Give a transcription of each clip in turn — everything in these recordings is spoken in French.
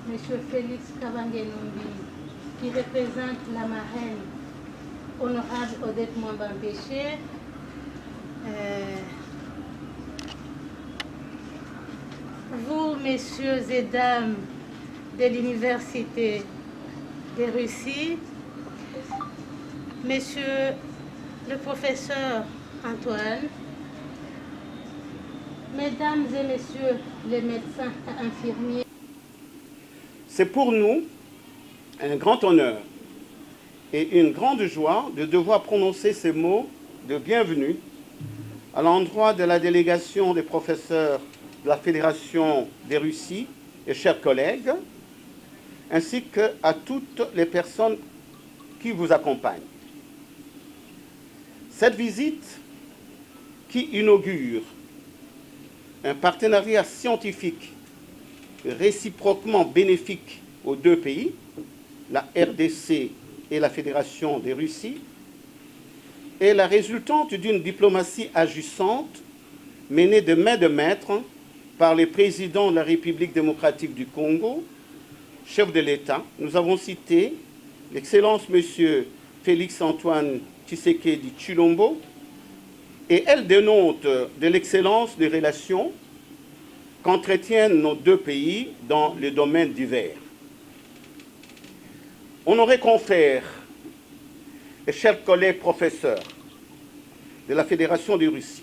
M. Félix Kabange-Numbi, qui représente la marraine honorable Odette Mwamba-Mpéché, vous, messieurs et dames de l'Université de Russie, monsieur le professeur Antoine, mesdames et messieurs les médecins et infirmiers. C'est pour nous un grand honneur et une grande joie de devoir prononcer ces mots de bienvenue à l'endroit de la délégation des professeurs de la Fédération des Russies et chers collègues, ainsi qu'à toutes les personnes qui vous accompagnent. Cette visite qui inaugure un partenariat scientifique réciproquement bénéfique aux deux pays, la RDC et la Fédération des Russies, est la résultante d'une diplomatie agissante menée de main de maître par les présidents de la République démocratique du Congo, chef de l'État. Nous avons cité l'Excellence M. Félix Antoine Tshisekedi Tshilombo, et elle dénote de l'excellence des relations qu'entretiennent nos deux pays dans les domaines divers. Honorés confrères et chers collègues professeurs de la Fédération de Russie,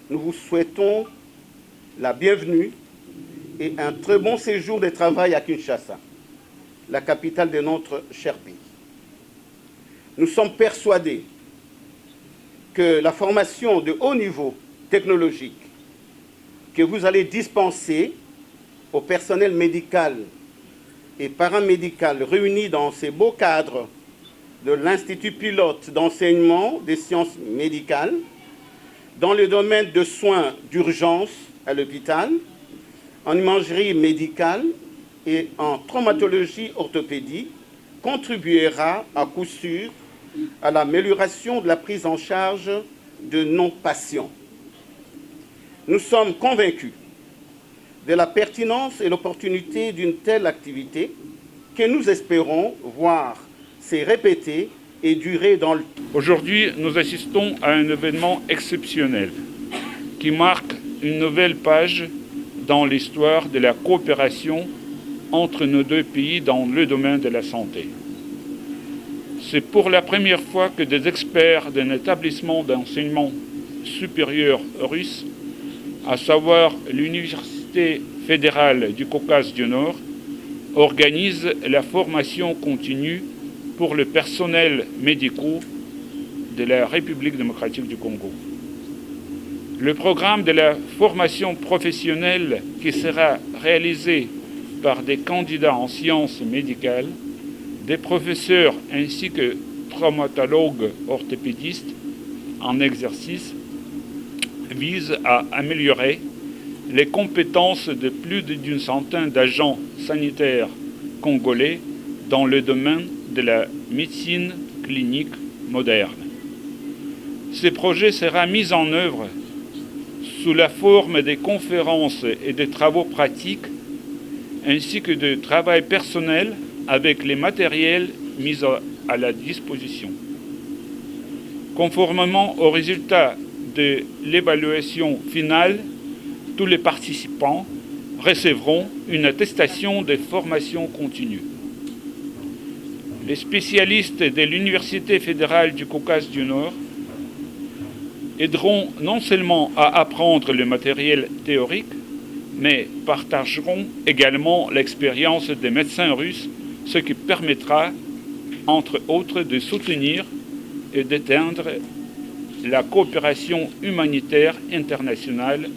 nous vous souhaitons la bienvenue et un très bon séjour de travail à Kinshasa, la capitale de notre cher pays. Nous sommes persuadés que la formation de haut niveau technologique que vous allez dispenser au personnel médical et paramédical réunis dans ces beaux cadres de l'Institut pilote d'enseignement des sciences médicales, dans le domaine de soins d'urgence à l'hôpital, en imagerie médicale et en traumatologie orthopédie, contribuera à coup sûr à l'amélioration de la prise en charge de nos patients. Nous sommes convaincus de la pertinence et l'opportunité d'une telle activité que nous espérons voir se répéter et durer dans le temps. Aujourd'hui, nous assistons à un événement exceptionnel qui marque une nouvelle page dans l'histoire de la coopération entre nos deux pays dans le domaine de la santé. C'est pour la première fois que des experts d'un établissement d'enseignement supérieur russe, à savoir l'Université fédérale du Caucase du Nord, organisent la formation continue pour le personnel médical de la République démocratique du Congo. Le programme de la formation professionnelle qui sera réalisé par des candidats en sciences médicales, des professeurs ainsi que traumatologues orthopédistes en exercice vise à améliorer les compétences de plus d'une centaine d'agents sanitaires congolais dans le domaine de la médecine clinique moderne. Ce projet sera mis en œuvre sous la forme des conférences et des travaux pratiques ainsi que de travail personnel avec les matériels mis à la disposition. Conformément aux résultats de l'évaluation finale, tous les participants recevront une attestation de formation continue. Les spécialistes de l'Université fédérale du Caucase du Nord aideront non seulement à apprendre le matériel théorique, mais partageront également l'expérience des médecins russes, ce qui permettra, entre autres, de soutenir et d'éteindre la coopération humanitaire internationale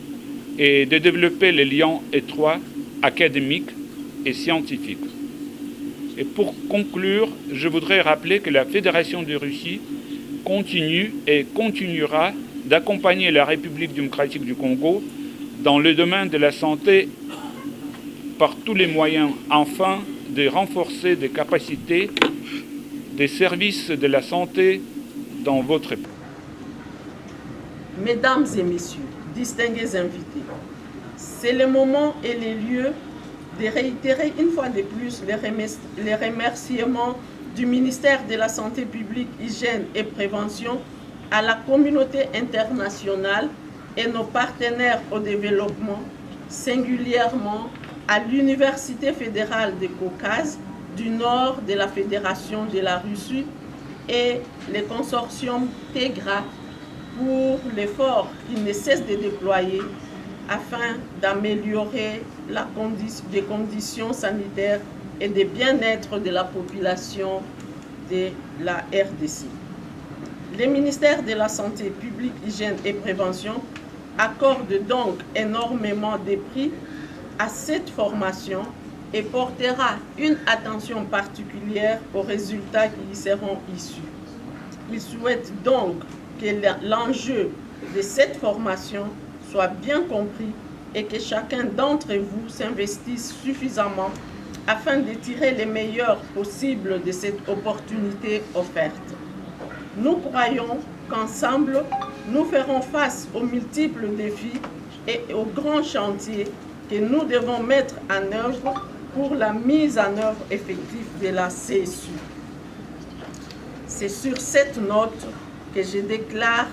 et de développer les liens étroits académiques et scientifiques. Et pour conclure, je voudrais rappeler que la Fédération de Russie continue et continuera d'accompagner la République démocratique du Congo dans le domaine de la santé par tous les moyens, afin de renforcer des capacités des services de la santé dans votre pays. Mesdames et messieurs, distingués invités, c'est le moment et le lieu de réitérer une fois de plus les remerciements du ministère de la Santé publique, Hygiène et Prévention à la communauté internationale et nos partenaires au développement, singulièrement à l'Université fédérale du Caucase du Nord de la Fédération de la Russie et le consortium TEGRA pour l'effort qu'ils ne cessent de déployer afin d'améliorer les conditions sanitaires et de bien-être de la population de la RDC. Le ministère de la Santé publique, Hygiène et Prévention accorde donc énormément de prix à cette formation et portera une attention particulière aux résultats qui y seront issus. Il souhaite donc que l'enjeu de cette formation soit bien compris et que chacun d'entre vous s'investisse suffisamment afin de tirer le meilleur possible de cette opportunité offerte. Nous croyons qu'ensemble, nous ferons face aux multiples défis et aux grands chantiers que nous devons mettre en œuvre pour la mise en œuvre effective de la CSU. C'est sur cette note que je déclare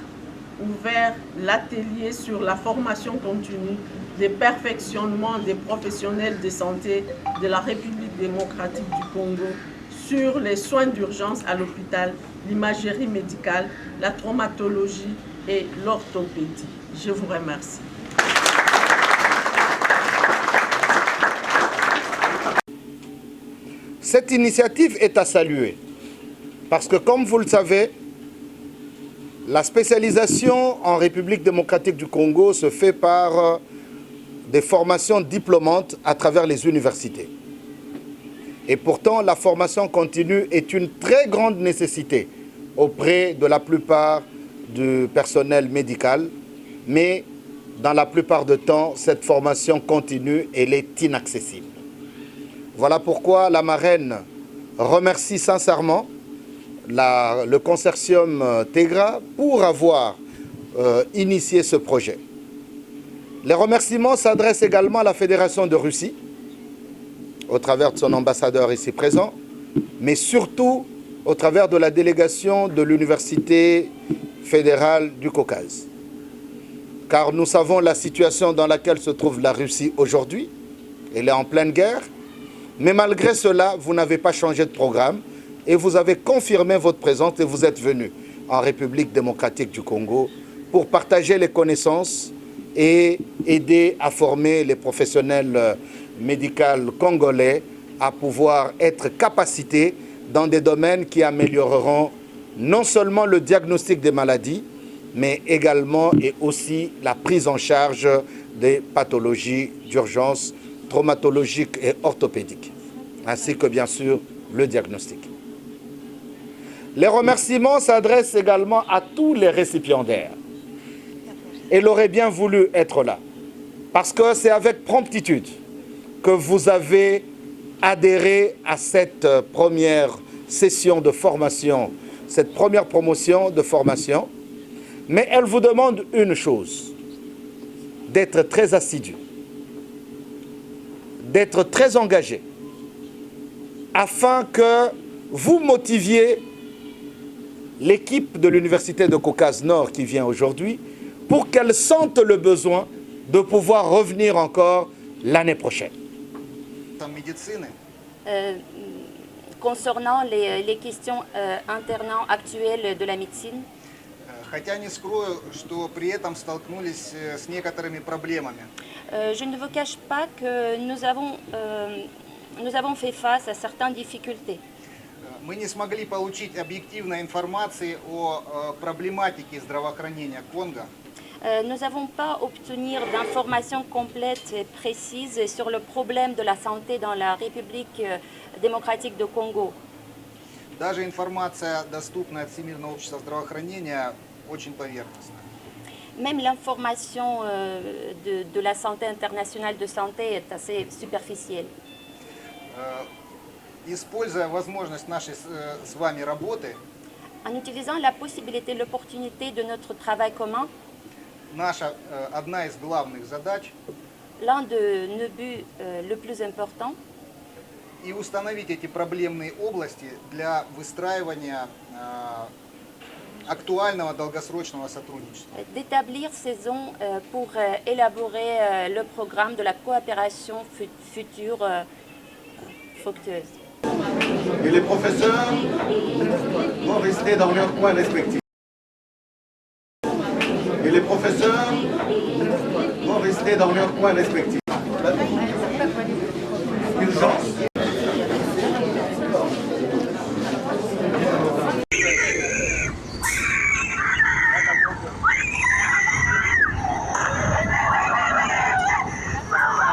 ouvert l'atelier sur la formation continue de perfectionnement des professionnels de santé de la République démocratique du Congo sur les soins d'urgence à l'hôpital, l'imagerie médicale, la traumatologie et l'orthopédie. Je vous remercie. Cette initiative est à saluer parce que, comme vous le savez, la spécialisation en République démocratique du Congo se fait par des formations diplômantes à travers les universités. Et pourtant, la formation continue est une très grande nécessité auprès de la plupart du personnel médical, mais dans la plupart du temps, cette formation continue, elle est inaccessible. Voilà pourquoi la marraine remercie sincèrement le consortium TEGRA pour avoir initié ce projet. Les remerciements s'adressent également à la Fédération de Russie, au travers de son ambassadeur ici présent, mais surtout au travers de la délégation de l'Université fédérale du Caucase. Car nous savons la situation dans laquelle se trouve la Russie aujourd'hui. Elle est en pleine guerre, mais malgré cela, vous n'avez pas changé de programme et vous avez confirmé votre présence et vous êtes venu en République démocratique du Congo pour partager les connaissances et aider à former les professionnels médicaux congolais à pouvoir être capacités dans des domaines qui amélioreront non seulement le diagnostic des maladies, mais également et aussi la prise en charge des pathologies d'urgence traumatologiques et orthopédiques, ainsi que bien sûr le diagnostic. Les remerciements s'adressent également à tous les récipiendaires. Elle aurait bien voulu être là, parce que c'est avec promptitude que vous avez adhéré à cette première session de formation, cette première promotion de formation, mais elle vous demande une chose, d'être très assidu, d'être très engagé, afin que vous motiviez l'équipe de l'Université de Caucase Nord qui vient aujourd'hui, pour qu'elle sente le besoin de pouvoir revenir encore l'année prochaine. Concernant les questions internament actuelles de la médecine, Хотя не скрою, что при этом столкнулись с некоторыми проблемами. Je ne vous cache pas que nous avons fait face à certaines difficultés. Мы не смогли получить объективной информации о проблематике здравоохранения Конго. Nous n'avons pas obtenu d'informations complètes et précises sur le problème de la santé dans la République démocratique du Congo. Даже информация, доступная от Всемирного общества здравоохранения, очень поверхностная. Même l'information de la santé internationale de santé est assez superficielle. Используя возможность нашей с вами работы, En utilisant la possibilité, l'opportunité de notre travail commun, одна из главных задач l'un de nos buts le plus important, и установить эти проблемные области для выстраивания актуального долгосрочного сотрудничества. d'établir ces zones pour élaborer le programme de la coopération future fructueuse. Et les professeurs vont rester dans leurs coins respectifs. Et les professeurs vont rester dans leurs coins respectifs. Urgence.